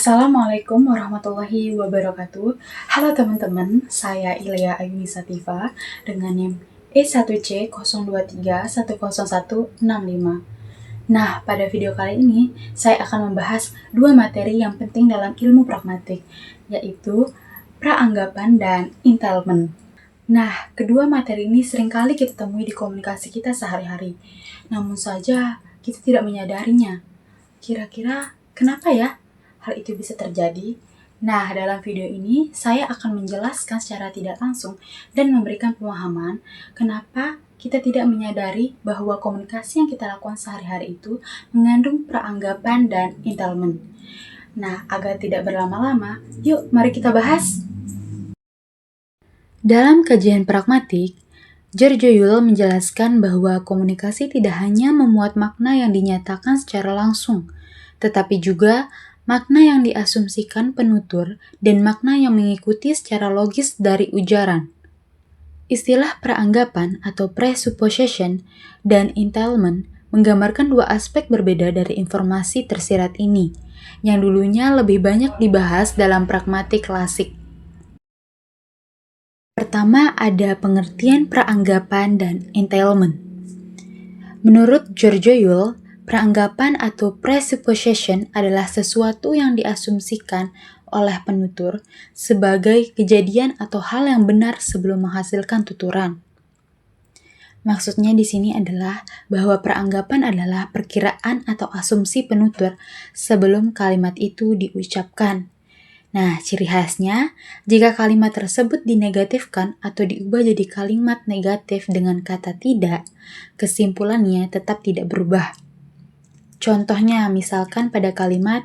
Assalamualaikum warahmatullahi wabarakatuh. Halo teman-teman, saya Ilya Ayuni Sativa dengan NIM E1C023100165. Nah, pada video kali ini saya akan membahas dua materi yang penting dalam ilmu pragmatik, yaitu praanggapan dan entailment. Nah, kedua materi ini seringkali kita temui di komunikasi kita sehari-hari. Namun saja, kita tidak menyadarinya. Kira-kira kenapa ya hal itu bisa terjadi? Nah, dalam video ini saya akan menjelaskan secara tidak langsung dan memberikan pemahaman kenapa kita tidak menyadari bahwa komunikasi yang kita lakukan sehari-hari itu mengandung praanggapan dan entailment. Nah, agar tidak berlama-lama, yuk mari kita bahas. Dalam kajian pragmatik, George Yule menjelaskan bahwa komunikasi tidak hanya memuat makna yang dinyatakan secara langsung, tetapi juga makna yang diasumsikan penutur dan makna yang mengikuti secara logis dari ujaran. Istilah praanggapan atau presupposition dan entailment menggambarkan dua aspek berbeda dari informasi tersirat ini, yang dulunya lebih banyak dibahas dalam pragmatik klasik. Pertama, ada pengertian praanggapan dan entailment. Menurut George Yule, praanggapan atau presupposition adalah sesuatu yang diasumsikan oleh penutur sebagai kejadian atau hal yang benar sebelum menghasilkan tuturan. Maksudnya di sini adalah bahwa praanggapan adalah perkiraan atau asumsi penutur sebelum kalimat itu diucapkan. Nah, ciri khasnya, jika kalimat tersebut dinegatifkan atau diubah jadi kalimat negatif dengan kata tidak, kesimpulannya tetap tidak berubah. Contohnya, misalkan pada kalimat,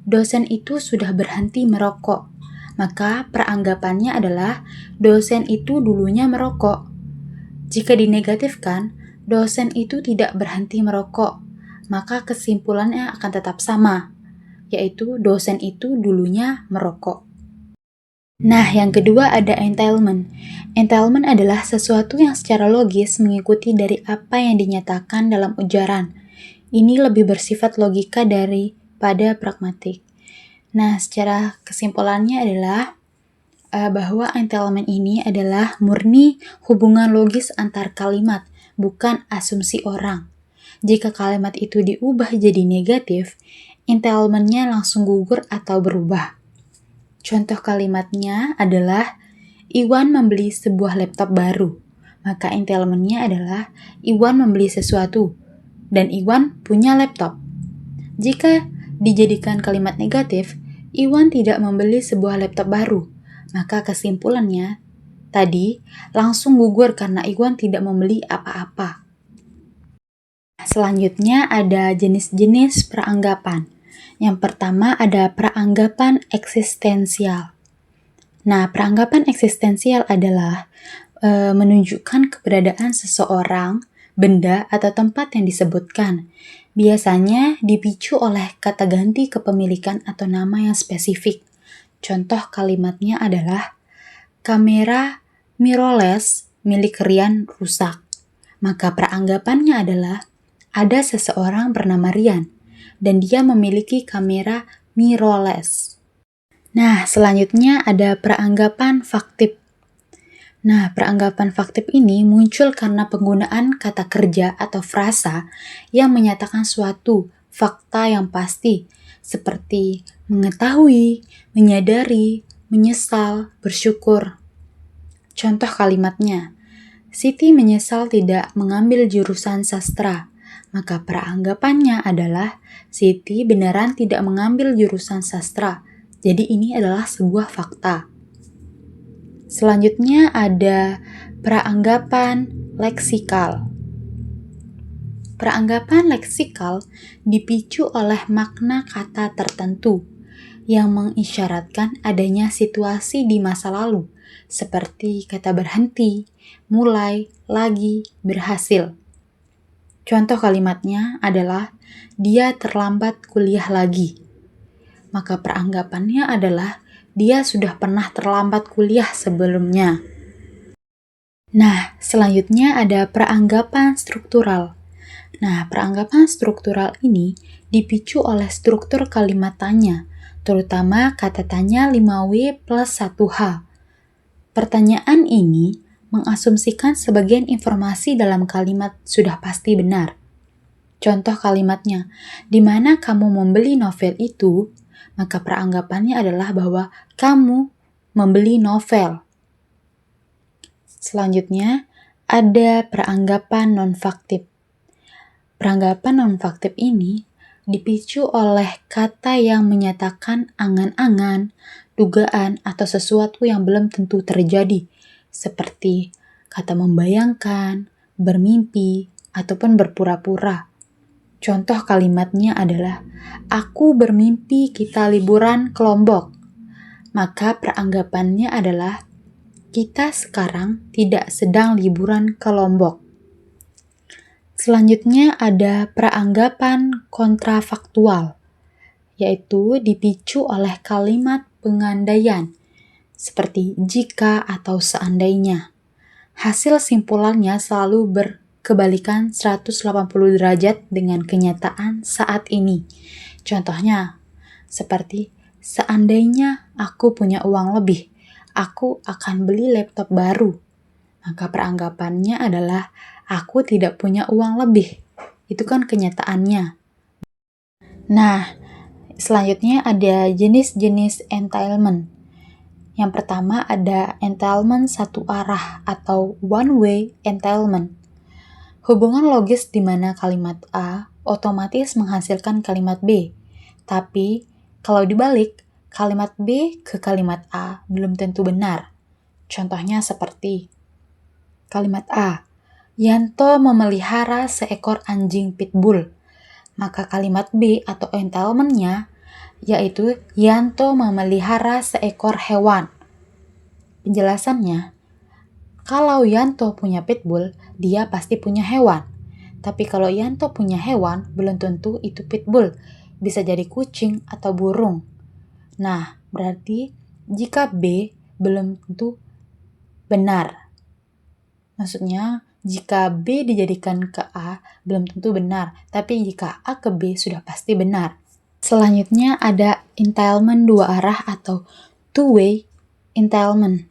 dosen itu sudah berhenti merokok, maka praanggapannya adalah dosen itu dulunya merokok. Jika dinegatifkan, dosen itu tidak berhenti merokok, maka kesimpulannya akan tetap sama, yaitu dosen itu dulunya merokok. Nah, yang kedua ada entailment. Entailment adalah sesuatu yang secara logis mengikuti dari apa yang dinyatakan dalam ujaran. Ini lebih bersifat logika daripada pragmatik. Nah, secara kesimpulannya adalah bahwa entailment ini adalah murni hubungan logis antar kalimat, bukan asumsi orang. Jika kalimat itu diubah jadi negatif, entailment-nya langsung gugur atau berubah. Contoh kalimatnya adalah Iwan membeli sebuah laptop baru. Maka entailment-nya adalah Iwan membeli sesuatu dan Iwan punya laptop. Jika dijadikan kalimat negatif, Iwan tidak membeli sebuah laptop baru. Maka kesimpulannya tadi langsung gugur karena Iwan tidak membeli apa-apa. Selanjutnya ada jenis-jenis praanggapan. Yang pertama ada praanggapan eksistensial. Nah, praanggapan eksistensial adalah menunjukkan keberadaan seseorang, benda, atau tempat yang disebutkan. Biasanya dipicu oleh kata ganti kepemilikan atau nama yang spesifik. Contoh kalimatnya adalah kamera mirrorless milik Rian rusak. Maka praanggapannya adalah ada seseorang bernama Rian dan dia memiliki kamera mirrorless. Nah, selanjutnya ada praanggapan faktif. Nah, praanggapan faktif ini muncul karena penggunaan kata kerja atau frasa yang menyatakan suatu fakta yang pasti, seperti mengetahui, menyadari, menyesal, bersyukur. Contoh kalimatnya, Siti menyesal tidak mengambil jurusan sastra. Maka praanggapannya adalah Siti beneran tidak mengambil jurusan sastra. Jadi ini adalah sebuah fakta. Selanjutnya ada praanggapan leksikal. Praanggapan leksikal dipicu oleh makna kata tertentu yang mengisyaratkan adanya situasi di masa lalu, seperti kata berhenti, mulai, lagi, berhasil. Contoh kalimatnya adalah, dia terlambat kuliah lagi. Maka praanggapannya adalah, dia sudah pernah terlambat kuliah sebelumnya. Nah, selanjutnya ada praanggapan struktural. Nah, praanggapan struktural ini dipicu oleh struktur kalimat tanya, terutama kata tanya 5W plus 1H. Pertanyaan ini mengasumsikan sebagian informasi dalam kalimat sudah pasti benar. Contoh kalimatnya, di mana kamu membeli novel itu, maka peranggapannya adalah bahwa kamu membeli novel. Selanjutnya, ada peranggapan non-faktif. Peranggapan non-faktif ini dipicu oleh kata yang menyatakan angan-angan, dugaan, atau sesuatu yang belum tentu terjadi, seperti kata membayangkan, bermimpi, ataupun berpura-pura. Contoh kalimatnya adalah, aku bermimpi kita liburan ke Lombok. Maka peranggapannya adalah, kita sekarang tidak sedang liburan ke Lombok. Selanjutnya ada peranggapan kontrafaktual, yaitu dipicu oleh kalimat pengandaian, seperti jika atau seandainya. Hasil simpulannya selalu berkebalikan 180 derajat dengan kenyataan saat ini. Contohnya, seperti seandainya aku punya uang lebih, aku akan beli laptop baru. Maka peranggapannya adalah aku tidak punya uang lebih. Itu kan kenyataannya. Nah, selanjutnya ada jenis-jenis entitlement. Yang pertama ada entitlement satu arah atau one-way entitlement. Hubungan logis di mana kalimat A otomatis menghasilkan kalimat B. Tapi, kalau dibalik, kalimat B ke kalimat A belum tentu benar. Contohnya seperti kalimat A, Yanto memelihara seekor anjing pitbull. Maka kalimat B atau entitlement-nya yaitu Yanto memelihara seekor hewan. Penjelasannya, kalau Yanto punya pitbull, dia pasti punya hewan. Tapi kalau Yanto punya hewan, belum tentu itu pitbull. Bisa jadi kucing atau burung. Nah, berarti jika B belum tentu benar. Maksudnya, jika B dijadikan ke A, belum tentu benar. Tapi jika A ke B, sudah pasti benar. Selanjutnya ada entitlement dua arah atau two-way entitlement.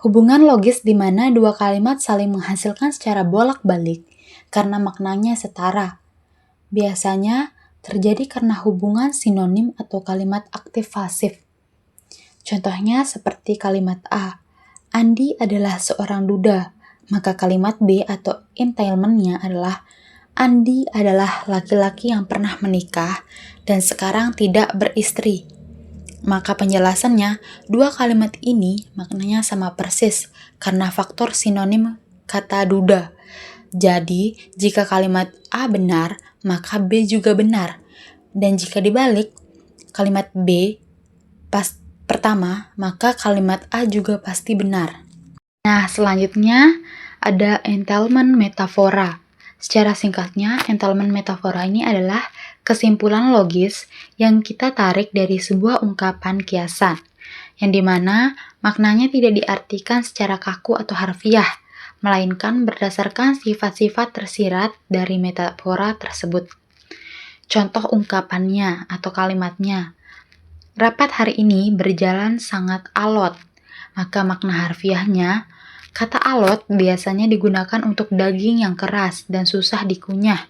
Hubungan logis di mana dua kalimat saling menghasilkan secara bolak-balik karena maknanya setara. Biasanya terjadi karena hubungan sinonim atau kalimat aktif pasif. Contohnya seperti kalimat A, Andi adalah seorang duda, maka kalimat B atau entitlement-nya adalah Andi adalah laki-laki yang pernah menikah dan sekarang tidak beristri. Maka penjelasannya, dua kalimat ini maknanya sama persis karena faktor sinonim kata duda. Jadi, jika kalimat A benar, maka B juga benar. Dan jika dibalik, kalimat B pertama, maka kalimat A juga pasti benar. Nah, selanjutnya ada entitlement metafora. Secara singkatnya, entitlement metafora ini adalah kesimpulan logis yang kita tarik dari sebuah ungkapan kiasan, yang dimana maknanya tidak diartikan secara kaku atau harfiah, melainkan berdasarkan sifat-sifat tersirat dari metafora tersebut. Contoh ungkapannya atau kalimatnya, rapat hari ini berjalan sangat alot, maka makna harfiahnya, kata alot biasanya digunakan untuk daging yang keras dan susah dikunyah.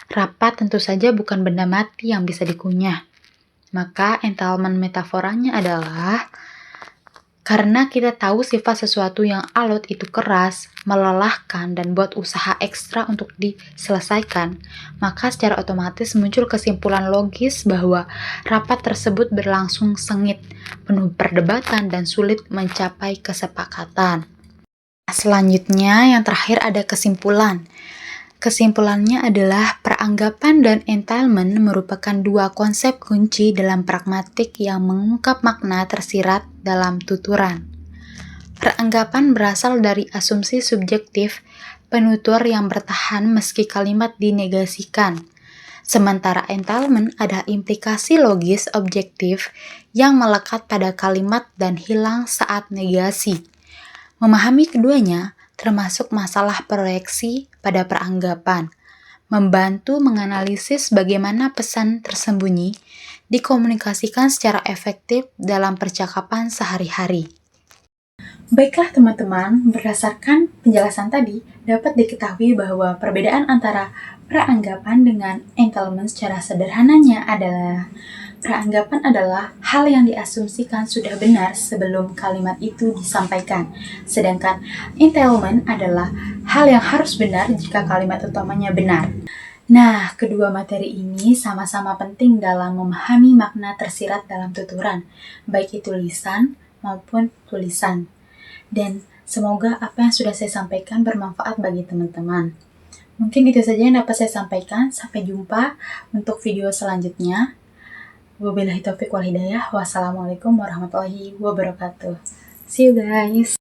Rapat tentu saja bukan benda mati yang bisa dikunyah. Maka entitlement metaforanya adalah karena kita tahu sifat sesuatu yang alot itu keras, melelahkan, dan buat usaha ekstra untuk diselesaikan, maka secara otomatis muncul kesimpulan logis bahwa rapat tersebut berlangsung sengit, penuh perdebatan, dan sulit mencapai kesepakatan. Selanjutnya, yang terakhir ada kesimpulan. Kesimpulannya adalah peranggapan dan entitlement merupakan dua konsep kunci dalam pragmatik yang mengungkap makna tersirat dalam tuturan. Peranggapan berasal dari asumsi subjektif penutur yang bertahan meski kalimat dinegasikan. Sementara entitlement ada implikasi logis objektif yang melekat pada kalimat dan hilang saat negasi. Memahami keduanya termasuk masalah proyeksi pada peranggapan, membantu menganalisis bagaimana pesan tersembunyi dikomunikasikan secara efektif dalam percakapan sehari-hari. Baiklah teman-teman, berdasarkan penjelasan tadi, dapat diketahui bahwa perbedaan antara peranggapan dengan entitlement secara sederhananya adalah peranggapan adalah hal yang diasumsikan sudah benar sebelum kalimat itu disampaikan, sedangkan entitlement adalah hal yang harus benar jika kalimat utamanya benar. Nah, kedua materi ini sama-sama penting dalam memahami makna tersirat dalam tuturan, baik itu lisan maupun tulisan. Dan semoga apa yang sudah saya sampaikan bermanfaat bagi teman-teman. Mungkin itu saja yang dapat saya sampaikan. Sampai jumpa untuk video selanjutnya. Wabillahi taufiq wal hidayah. Wassalamualaikum warahmatullahi wabarakatuh. See you guys.